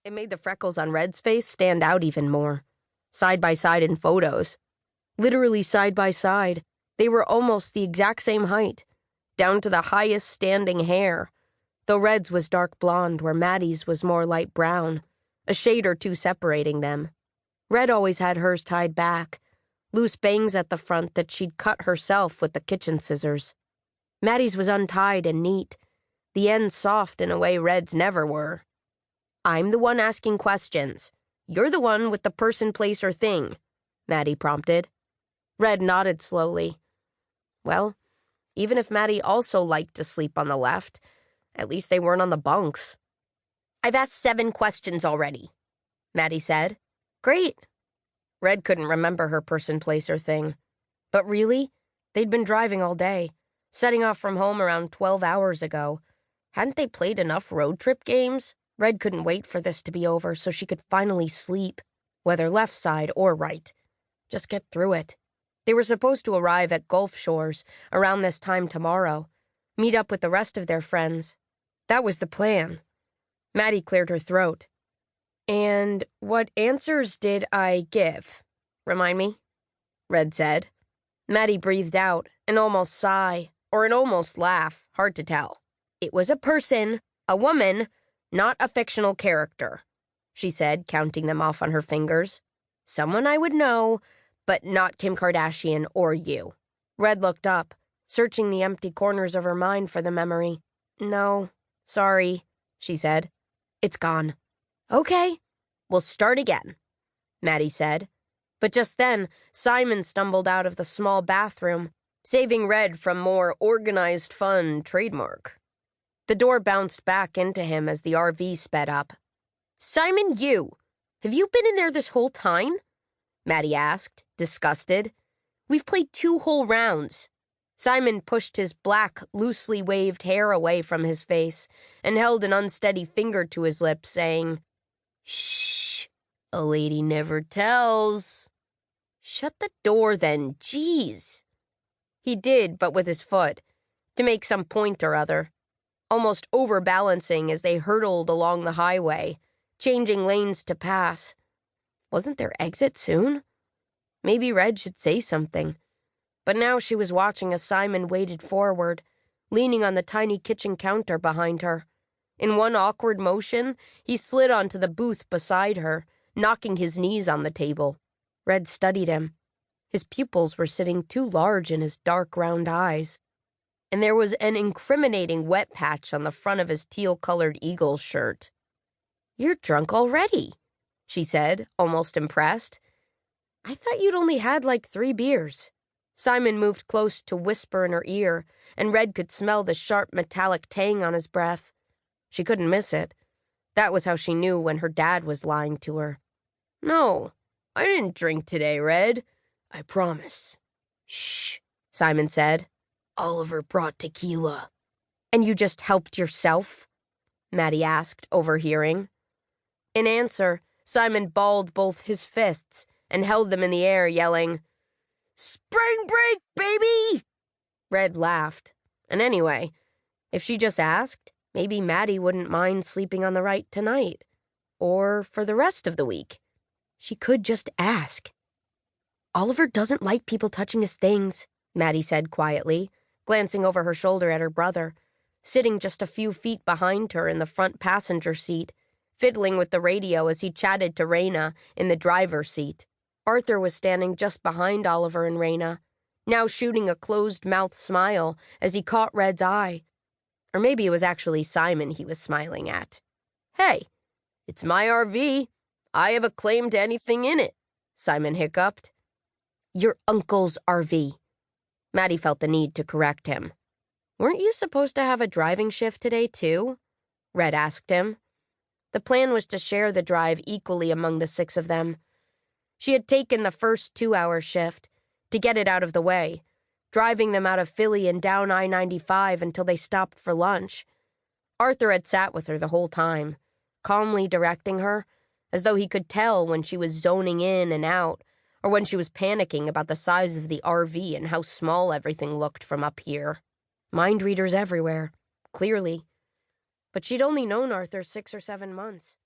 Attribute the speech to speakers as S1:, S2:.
S1: It made the freckles on Red's face stand out even more. Side by side in photos. Literally side by side. They were almost the exact same height, down to the highest standing hair, though Red's was dark blonde where Maddie's was more light brown, a shade or two separating them. Red always had hers tied back, loose bangs at the front that she'd cut herself with the kitchen scissors. Maddie's was untied and neat, the ends soft in a way Red's never were. "I'm the one asking questions. You're the one with the person, place, or thing," Maddie prompted. Red nodded slowly. Well, even if Maddie also liked to sleep on the left, at least they weren't on the bunks. "I've asked 7 questions already," Maddie said. "Great." Red couldn't remember her person, place, or thing. But really, they'd been driving all day, setting off from home around 12 hours ago. Hadn't they played enough road trip games? Red couldn't wait for this to be over so she could finally sleep, whether left side or right. Just get through it. They were supposed to arrive at Gulf Shores around this time tomorrow, meet up with the rest of their friends. That was the plan. Maddie cleared her throat. "And what answers did I give? Remind me?" Red said. Maddie breathed out, an almost sigh, or an almost laugh, hard to tell. "It was a person, a woman, not a fictional character," she said, counting them off on her fingers. "Someone I would know, but not Kim Kardashian or you." Red looked up, searching the empty corners of her mind for the memory. "No, sorry," she said. "It's gone." "Okay, we'll start again," Maddie said. But just then, Simon stumbled out of the small bathroom, saving Red from more organized fun trademark. The door bounced back into him as the RV sped up. "Simon, have you been in there this whole time?" Maddie asked, disgusted. "We've played 2 whole rounds." Simon pushed his black, loosely waved hair away from his face and held an unsteady finger to his lips, saying, "Shh, a lady never tells." "Shut the door then, jeez." He did, but with his foot, to make some point or other, almost overbalancing as they hurtled along the highway, changing lanes to pass. Wasn't their exit soon? Maybe Red should say something. But now she was watching as Simon waded forward, leaning on the tiny kitchen counter behind her. In one awkward motion, he slid onto the booth beside her, knocking his knees on the table. Red studied him. His pupils were sitting too large in his dark round eyes, and there was an incriminating wet patch on the front of his teal-colored Eagles shirt. "You're drunk already," she said, almost impressed. "I thought you'd only had like 3 beers. Simon moved close to whisper in her ear, and Red could smell the sharp metallic tang on his breath. She couldn't miss it. That was how she knew when her dad was lying to her. "No, I didn't drink today, Red. I promise." "Shh," Simon said. "Oliver brought tequila." "And you just helped yourself?" Maddie asked, overhearing. In answer, Simon balled both his fists and held them in the air, yelling, "Spring break, baby!" Red laughed. And anyway, if she just asked, maybe Maddie wouldn't mind sleeping on the right tonight. Or for the rest of the week. She could just ask. "Oliver doesn't like people touching his things," Maddie said quietly, glancing over her shoulder at her brother, sitting just a few feet behind her in the front passenger seat, fiddling with the radio as he chatted to Raina in the driver's seat. Arthur was standing just behind Oliver and Raina, now shooting a closed-mouthed smile as he caught Red's eye. Or maybe it was actually Simon he was smiling at. "Hey, it's my RV. I have a claim to anything in it," Simon hiccuped. "Your uncle's RV." Maddie felt the need to correct him. "Weren't you supposed to have a driving shift today, too?" Red asked him. The plan was to share the drive equally among the 6 of them. She had taken the first 2-hour shift to get it out of the way, driving them out of Philly and down I-95 until they stopped for lunch. Arthur had sat with her the whole time, calmly directing her, as though he could tell when she was zoning in and out, or when she was panicking about the size of the RV and how small everything looked from up here. Mind readers everywhere, clearly. But she'd only known Arthur 6 or 7 months.